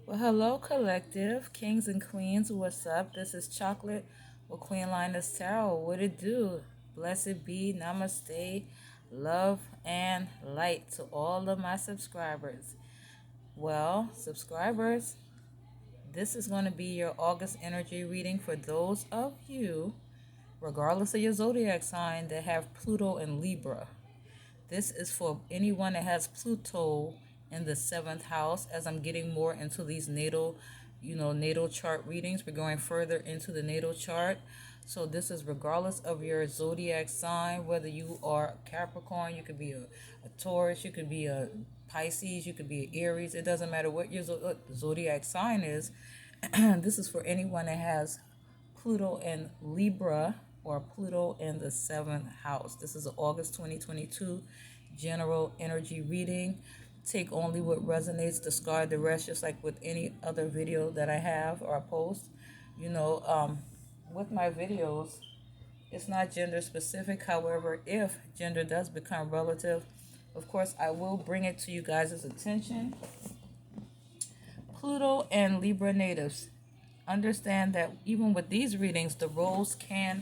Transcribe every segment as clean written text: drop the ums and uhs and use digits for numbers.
Well, hello, collective, kings and queens. What's up? This is Chocolate with Queen Linus Tarot. What it do? Blessed be, namaste, love, and light to all of my subscribers. Well, subscribers, this is going to be your August energy reading for those of you, regardless of your zodiac sign, that have Pluto and Libra. This is for anyone that has Pluto in the seventh house. As I'm getting more into these natal chart readings, we're going further into the natal chart. So this is regardless of your zodiac sign, whether you are Capricorn, you could be a Taurus, you could be a Pisces, you could be an Aries. It doesn't matter what your zodiac sign is. This is for anyone that has Pluto and Libra or Pluto in the seventh house. This is an August 2022 general energy reading. Take only what resonates, discard the rest, just like with any other video that I have or I post. With my videos, it's not gender specific. However, if gender does become relative, of course, I will bring it to you guys' attention. Pluto and Libra natives, understand that even with these readings, the roles can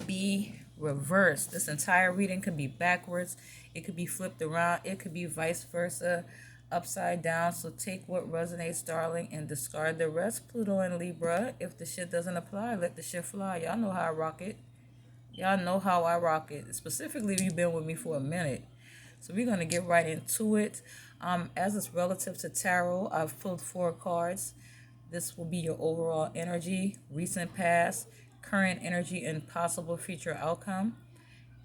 be reversed. This entire reading could be backwards. It could be flipped around. It could be vice versa, upside down. So take what resonates, darling, and discard the rest. Pluto and Libra, if the shit doesn't apply, let the shit fly. Y'all know how I rock it. Y'all know how I rock it. Specifically, if you've been with me for a minute. So we're going to get right into it. As it's relative to tarot, I've pulled 4 cards. This will be your overall energy, recent past, current energy, and possible future outcome.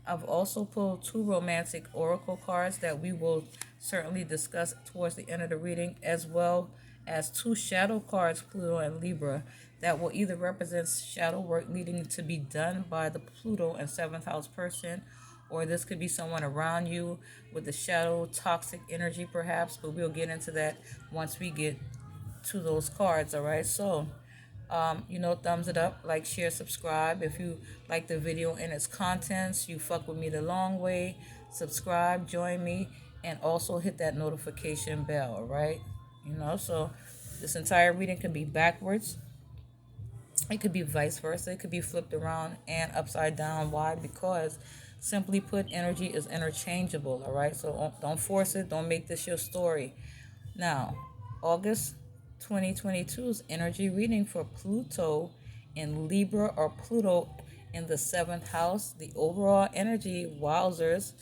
I've also pulled 2 romantic oracle cards that we will certainly discuss towards the end of the reading, as well as 2 shadow cards, Pluto and Libra, that will either represent shadow work needing to be done by the Pluto and 7th house person, or this could be someone around you with the shadow toxic energy perhaps, but we'll get into that once we get to those cards. All right, so thumbs it up, like, share, subscribe. If you like the video and its contents, you fuck with me the long way. Subscribe, join me, and also hit that notification bell. All right, so this entire reading can be backwards, it could be vice versa, it could be flipped around and upside down. Why? Because simply put, energy is interchangeable. All right, so don't force it, don't make this your story. Now, August 2022's energy reading for Pluto in Libra or Pluto in the 7th house. The overall energy, wowzers.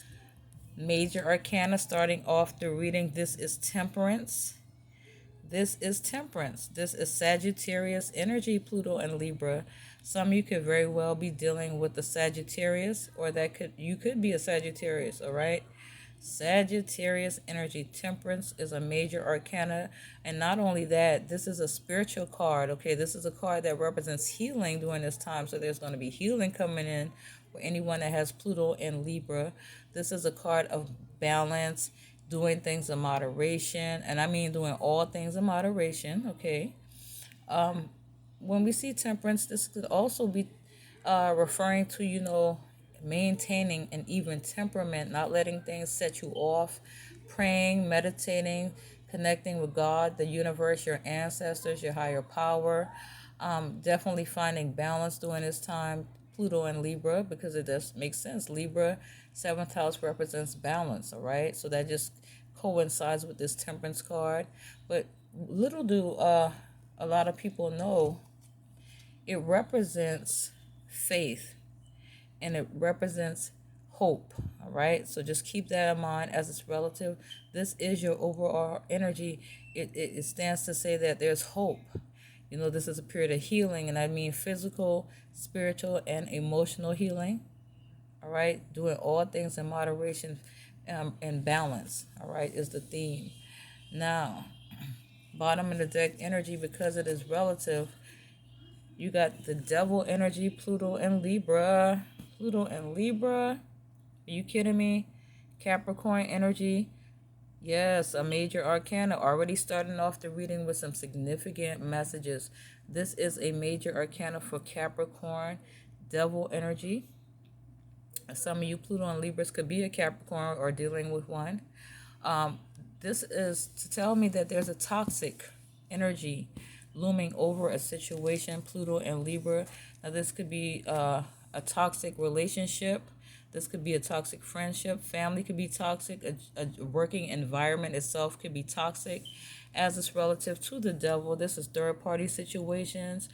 Major Arcana starting off the reading. This is Temperance. This is Temperance. This is Sagittarius energy, Pluto and Libra. Some of you could very well be dealing with the Sagittarius, or you could be a Sagittarius, all right? Sagittarius energy. Temperance is a major arcana, and not only that, this is a spiritual card. Okay, this is a card that represents healing during this time, so there's going to be healing coming in for anyone that has Pluto and Libra. This is a card of balance, doing things in moderation, and I mean doing all things in moderation. Okay, when we see Temperance, this could also be referring to maintaining an even temperament, not letting things set you off, praying, meditating, connecting with God, the universe, your ancestors, your higher power. Definitely finding balance during this time, Pluto and Libra, because it does make sense. Libra, 7th house, represents balance, all right? So that just coincides with this Temperance card. But little do a lot of people know, it represents faith and it represents hope. All right, so just keep that in mind as it's relative. This is your overall energy. It stands to say that there's hope. This is a period of healing, and I mean physical, spiritual, and emotional healing. All right, doing all things in moderation and balance. All right, is the theme. Now, bottom of the deck energy, because it is relative, you got the devil energy, Pluto and Libra. Pluto and Libra. Are you kidding me? Capricorn energy. Yes, a major arcana. Already starting off the reading with some significant messages. This is a major arcana for Capricorn. Devil energy. Some of you Pluto and Libras could be a Capricorn or dealing with one. This is to tell me that there's a toxic energy looming over a situation, Pluto and Libra. Now, this could be a toxic relationship. This could be a toxic friendship. Family could be toxic. A working environment itself could be toxic. As it's relative to the devil, this is third party situations,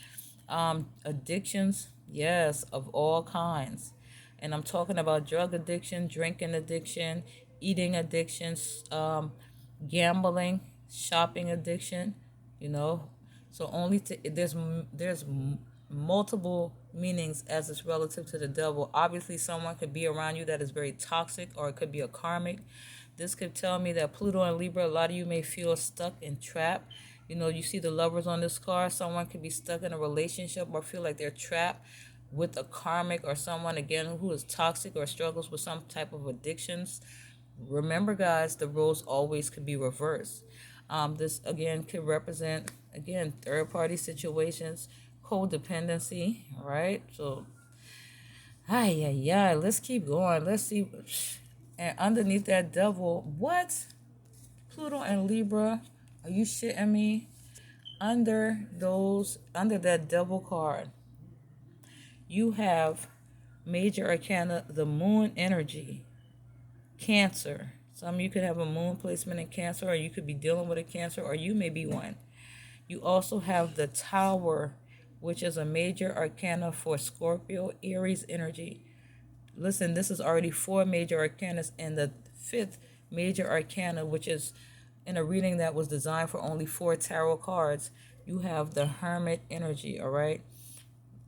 addictions, yes, of all kinds. And I'm talking about drug addiction, drinking addiction, eating addictions, gambling, shopping addiction, you know. So there's multiple meanings as it's relative to the devil. Obviously, someone could be around you that is very toxic, or it could be a karmic. This could tell me that Pluto and Libra, a lot of you may feel stuck and trapped. You know, you see the lovers on this card. Someone could be stuck in a relationship or feel like they're trapped with a karmic or someone, again, who is toxic or struggles with some type of addictions. Remember, guys, the roles always could be reversed. This, again, could represent, again, third-party situations, codependency, right? So, let's keep going. Let's see. And underneath that devil, what? Pluto and Libra, are you shitting me? Under that devil card, you have major arcana, the moon energy, Cancer. Some of you could have a moon placement in Cancer, or you could be dealing with a Cancer, or you may be one. You also have the Tower, which is a major arcana for Scorpio, Aries energy. Listen, this is already four major arcanas, and the fifth major arcana, which is in a reading that was designed for only four tarot cards, you have the Hermit energy, all right?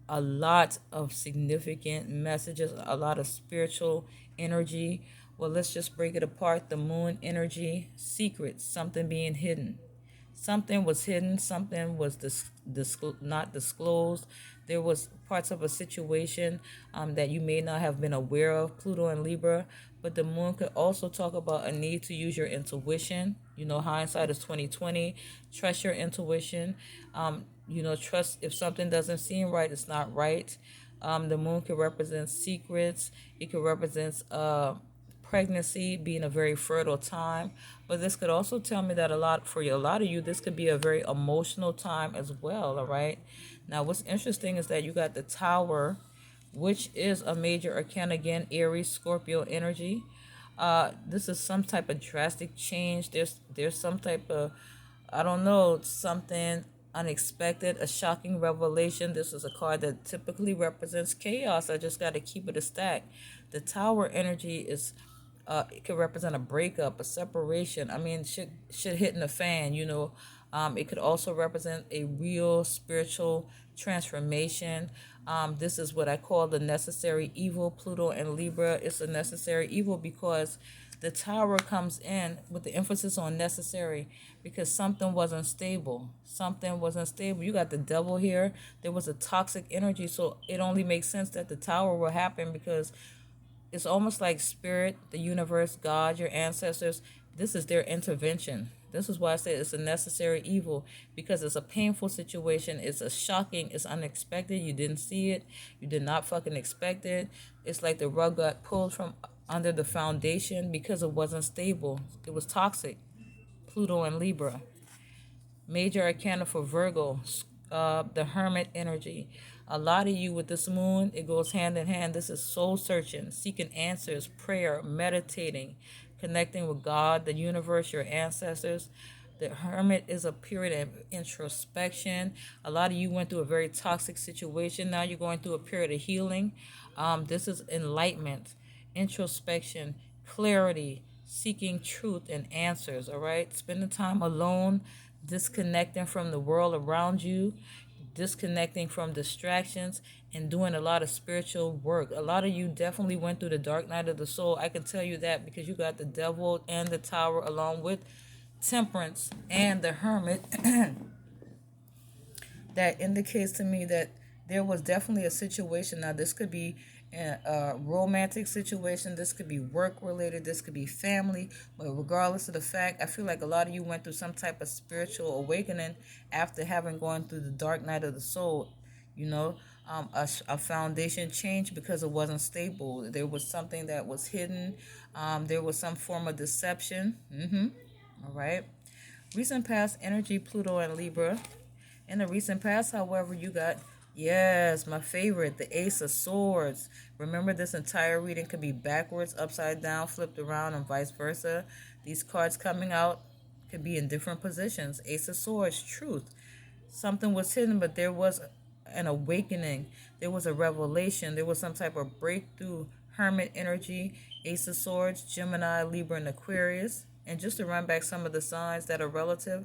A lot of significant messages, a lot of spiritual energy. Well, let's just break it apart. The moon energy, secrets, something being hidden. Something was hidden, something was not disclosed. There was parts of a situation that you may not have been aware of, Pluto and Libra. But the moon could also talk about a need to use your intuition. You know, hindsight is 2020. Trust your intuition. Trust if something doesn't seem right, it's not right. The moon could represent secrets. It could represent pregnancy being a very fertile time, but this could also tell me that a lot of you, this could be a very emotional time as well. All right. Now, what's interesting is that you got the Tower, which is a major arcana, again, Aries, Scorpio energy. This is some type of drastic change. There's some type of, I don't know, something unexpected, a shocking revelation. This is a card that typically represents chaos. I just got to keep it a stack. The Tower energy is, it could represent a breakup, a separation. I mean, shit hitting the fan, you know. It could also represent a real spiritual transformation. This is what I call the necessary evil, Pluto and Libra. It's a necessary evil because the Tower comes in with the emphasis on necessary, because something wasn't stable. Something wasn't stable. You got the devil here. There was a toxic energy, so it only makes sense that the Tower will happen, because it's almost like spirit, the universe, God, your ancestors. This is their intervention. This is why I say it's a necessary evil, because it's a painful situation. It's a shocking, it's unexpected. You didn't see it. You did not fucking expect it. It's like the rug got pulled from under the foundation because it wasn't stable. It was toxic. Pluto and Libra. Major arcana for Virgo, the Hermit energy. A lot of you with this moon, it goes hand in hand. This is soul searching, seeking answers, prayer, meditating, connecting with God, the universe, your ancestors. The Hermit is a period of introspection. A lot of you went through a very toxic situation. Now you're going through a period of healing. This is enlightenment, introspection, clarity, seeking truth and answers. All right, spending time alone, disconnecting from the world around you, disconnecting from distractions, and doing a lot of spiritual work. A lot of you definitely went through the dark night of the soul. I can tell you that, because you got the devil and the Tower along with Temperance and the Hermit. That indicates to me that there was definitely a situation. Now, this could be a romantic situation, this could be work related, this could be family, but regardless of the fact, I feel like a lot of you went through some type of spiritual awakening after having gone through the dark night of the soul. You know, a foundation changed because it wasn't stable. There was something that was hidden. There was some form of deception. All right. Recent past energy, Pluto and Libra. In the recent past, however, you got, yes, my favorite, the Ace of Swords. Remember, this entire reading could be backwards, upside down, flipped around, and vice versa. These cards coming out could be in different positions. Ace of Swords, truth. Something was hidden, but there was an awakening. There was a revelation. There was some type of breakthrough. Hermit energy, Ace of Swords, Gemini, Libra, and Aquarius. And just to run back some of the signs that are relative,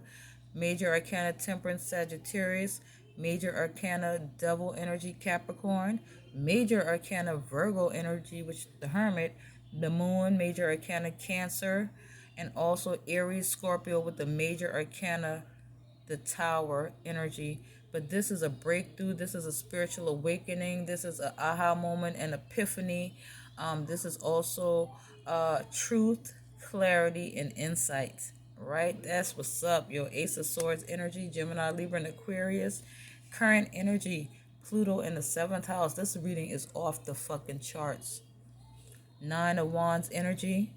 Major Arcana, Temperance, Sagittarius. Major Arcana, Devil energy, Capricorn. Major Arcana, Virgo energy, which the Hermit. The Moon, Major Arcana, Cancer. And also Aries, Scorpio with the Major Arcana, the Tower energy. But this is a breakthrough. This is a spiritual awakening. This is an aha moment, an epiphany. This is also truth, clarity, and insight. Right? That's what's up. Yo, Ace of Swords energy, Gemini, Libra, and Aquarius. Current energy, Pluto in the 7th house. This reading is off the fucking charts. 9 of Wands energy.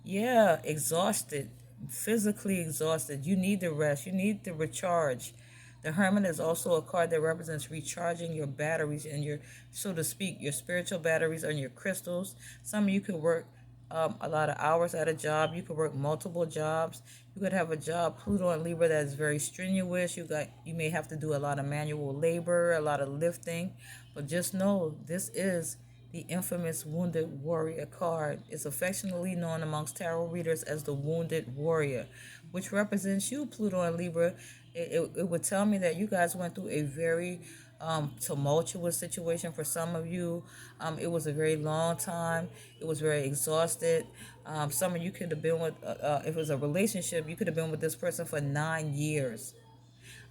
Yeah, exhausted, physically exhausted. You need to rest. You need to recharge. The Hermit is also a card that represents recharging your batteries and your, so to speak, your spiritual batteries and your crystals. Some of you could work a lot of hours at a job. You could work multiple jobs. You could have a job, Pluto and Libra, that is very strenuous. You may have to do a lot of manual labor, a lot of lifting. But just know this is the infamous Wounded Warrior card. Is affectionately known amongst tarot readers as the Wounded Warrior, which represents you, Pluto and Libra. It would tell me that you guys went through a very tumultuous situation for some of you. It was a very long time. It was very exhausted. Some of you could have been with, if it was a relationship, you could have been with this person for 9 years.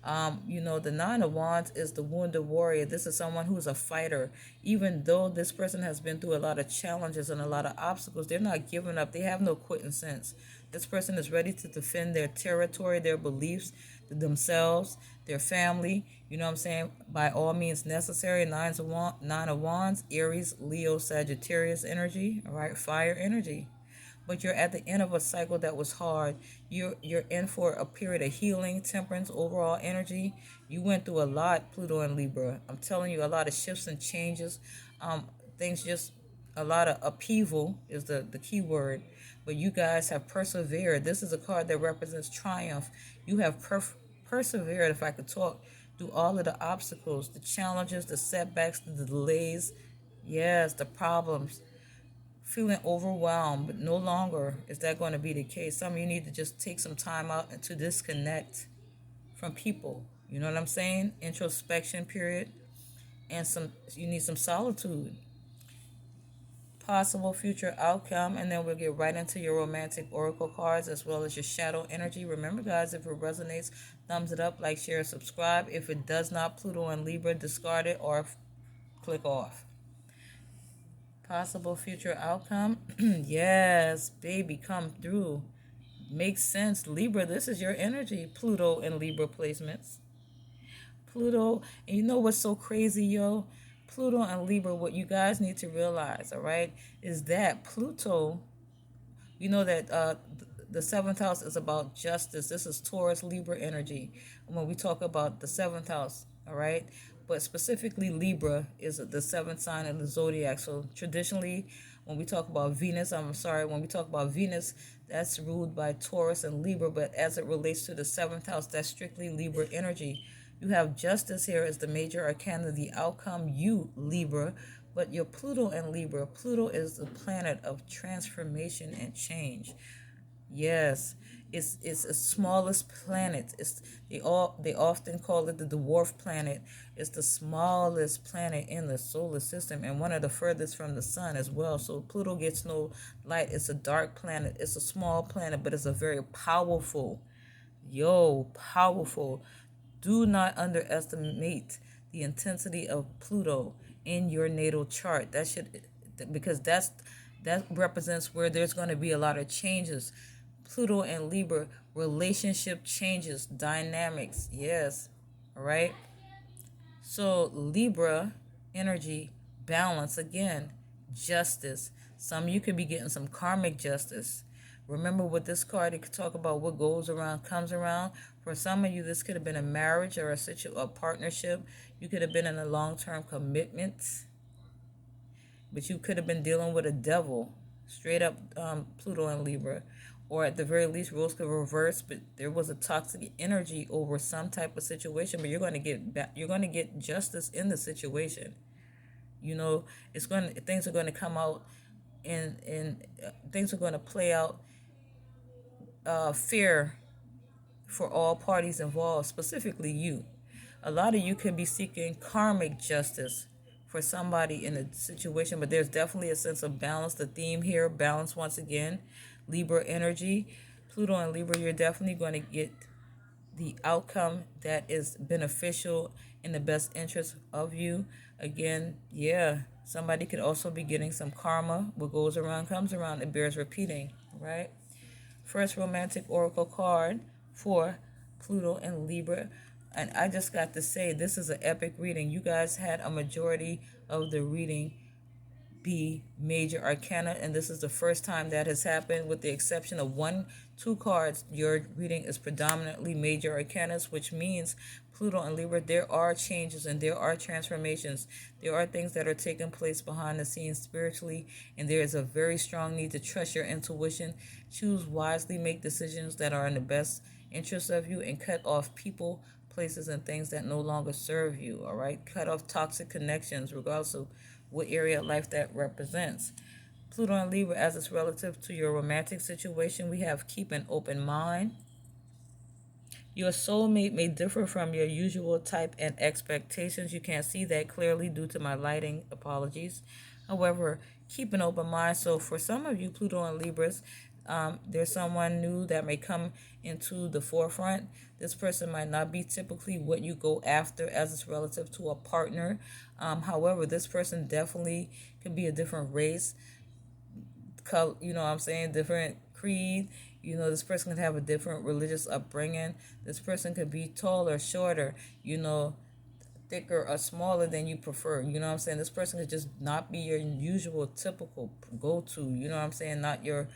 The 9 of Wands is the Wounded Warrior. This is someone who's a fighter. Even though this person has been through a lot of challenges and a lot of obstacles, they're not giving up. They have no quitting sense. This person is ready to defend their territory, their beliefs, themselves, their family. You know what I'm saying? By all means necessary. 9 of Wands, Aries, Leo, Sagittarius energy. All right, fire energy. But you're at the end of a cycle that was hard. You're in for a period of healing, temperance, overall energy. You went through a lot, Pluto and Libra. I'm telling you, a lot of shifts and changes. Things just, a lot of upheaval is the key word. But you guys have persevered. This is a card that represents triumph. You have persevered, if I could talk, through all of the obstacles, the challenges, the setbacks, the delays. Yes, the problems, feeling overwhelmed, but no longer is that going to be the case. Some of you need to just take some time out and to disconnect from people. You know what I'm saying? Introspection period. And you need some solitude. Possible future outcome, and then we'll get right into your romantic oracle cards as well as your shadow energy. Remember, guys, if it resonates, thumbs it up, like, share, subscribe. If it does not, Pluto and Libra, discard it or click off. Possible future outcome. Yes, baby, come through. Makes sense. Libra, this is your energy. Pluto and Libra placements. Pluto, and you know what's so crazy, yo? Pluto and Libra, what you guys need to realize, all right, is that Pluto, you know that the 7th house is about justice. This is Taurus, Libra energy. When we talk about the 7th house, all right? But specifically Libra is the 7th sign of the zodiac. So traditionally, when we talk about Venus, when we talk about Venus, that's ruled by Taurus and Libra. But as it relates to the 7th house, that's strictly Libra energy. You have justice here as the major arcana, the outcome, you, Libra. But your Pluto and Libra, Pluto is the planet of transformation and change. Yes, it's the smallest planet. They often call it the dwarf planet. It's the smallest planet in the solar system and one of the furthest from the sun as well. So Pluto gets no light. It's a dark planet. It's a small planet, but it's a very powerful. Powerful. Do not underestimate the intensity of Pluto in your natal chart. Because that represents where there's going to be a lot of changes. Pluto and Libra, relationship changes, dynamics. Yes. All right. So Libra energy, balance again, justice. Some of you could be getting some karmic justice. Remember with this card, it could talk about what goes around comes around. For some of you, this could have been a marriage or a partnership. You could have been in a long-term commitment, but you could have been dealing with a devil, straight up Pluto and Libra. Or at the very least, roles could reverse, but there was a toxic energy over some type of situation. But you're going to get justice in the situation. You know, things are going to come out, and things are going to play out fair for all parties involved, specifically you. A lot of you could be seeking karmic justice for somebody in a situation, but there's definitely a sense of balance. The theme here, balance once again, Libra energy. Pluto and Libra, you're definitely going to get the outcome that is beneficial in the best interest of you. Again, yeah, somebody could also be getting some karma. What goes around comes around. It bears repeating, right? First romantic oracle card for Pluto and Libra. And I just got to say, this is an epic reading. You guys had a majority of the reading be major arcana, and this is the first time that has happened, with the exception of two cards. Your reading is predominantly major arcanas, which means Pluto and Libra, there are changes and there are transformations. There are things that are taking place behind the scenes spiritually, and there is a very strong need to trust your intuition, choose wisely, make decisions that are in the best interest of you, and cut off people, places, and things that no longer serve you. All right, cut off toxic connections, regardless of what area of life that represents. Pluto and Libra, as it's relative to your romantic situation, we have keep an open mind. Your soulmate may differ from your usual type and expectations. You can't see that clearly due to my lighting. Apologies. However, keep an open mind. So for some of you, Pluto and Libras, there's someone new that may come into the forefront. This person might not be typically what you go after as it's relative to a partner. However, this person definitely can be a different race, color, you know what I'm saying, different creed. You know, this person could have a different religious upbringing. This person could be taller, shorter, you know, thicker or smaller than you prefer. You know what I'm saying? This person could just not be your usual typical go-to. You know what I'm saying? Not your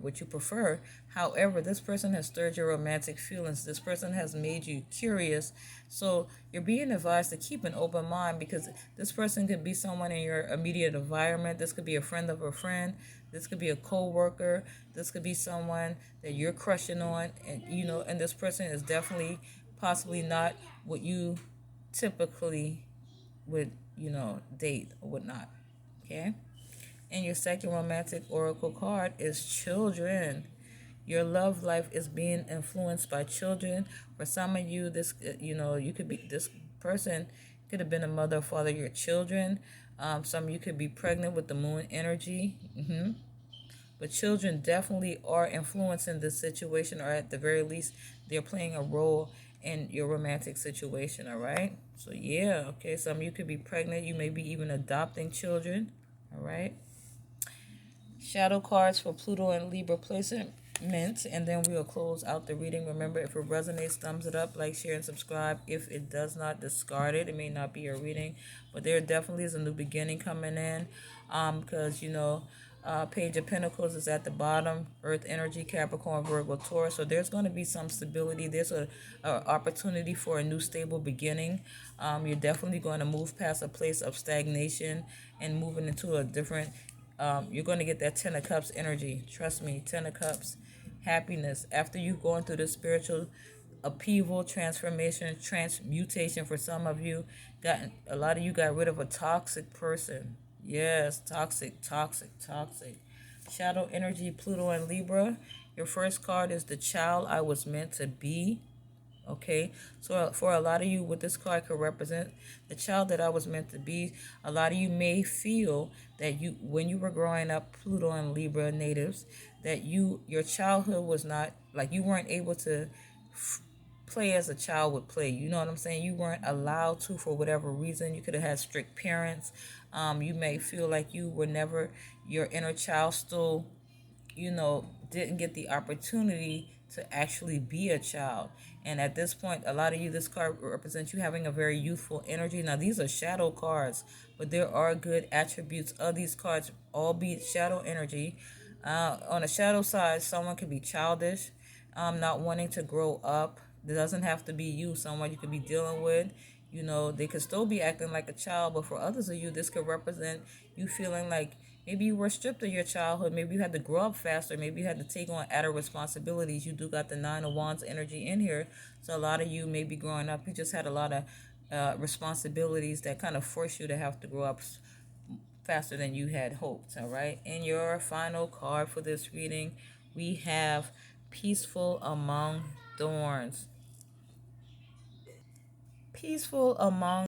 what you prefer. However, this person has stirred your romantic feelings. This person has made you curious. So you're being advised to keep an open mind, because this person could be someone in your immediate environment. This could be a friend of a friend. This could be a co-worker. This could be someone that you're crushing on, and you know, and this person is definitely possibly not what you typically would, you know, date or whatnot. Okay? And your second romantic oracle card is children. Your love life is being influenced by children. For some of you, this, you know, you could be, this person could have been a mother or father of your children. Some of you could be pregnant with the moon energy. But children definitely are influencing this situation, or at the very least, they're playing a role in your romantic situation, all right? So, yeah, okay, some of you could be pregnant. You may be even adopting children, all right? Shadow cards for Pluto and Libra placement, and then we'll close out the reading. Remember, if it resonates, thumbs it up, like, share, and subscribe. If it does not, discard it. It may not be your reading, but there definitely is a new beginning coming in, because, you know, Page of Pentacles is at the bottom, Earth energy, Capricorn, Virgo, Taurus. So there's going to be some stability. There's a opportunity for a new stable beginning. You're definitely going to move past a place of stagnation and moving into a different, you're going to get that Ten of Cups energy. Trust me, Ten of Cups, happiness. After you've gone through the spiritual upheaval, transformation, transmutation, for some of you, a lot of you got rid of a toxic person. Yes, toxic. Shadow energy, Pluto and Libra. Your first card is the child I was meant to be. Okay, so for a lot of you, what this card could represent, the child that I was meant to be. A lot of you may feel that you, when you were growing up, Pluto and Libra natives, that your childhood was not, like, you weren't able to play as a child would play. You know what I'm saying? You weren't allowed to, for whatever reason. You could have had strict parents. You may feel like you were never, your inner child still, you know, didn't get the opportunity to actually be a child. And at this point, a lot of you, this card represents you having a very youthful energy. Now, these are shadow cards, but there are good attributes of these cards, albeit shadow energy. On the shadow side, someone could be childish, not wanting to grow up. It doesn't have to be you, someone you could be dealing with. You know, they could still be acting like a child, but for others of you, this could represent you feeling like maybe you were stripped of your childhood. Maybe you had to grow up faster. Maybe you had to take on adult responsibilities. You do got the Nine of Wands energy in here. So a lot of you, maybe growing up, you just had a lot of responsibilities that kind of force you to have to grow up faster than you had hoped. All right. In your final card for this reading, we have Peaceful Among Thorns. Peaceful among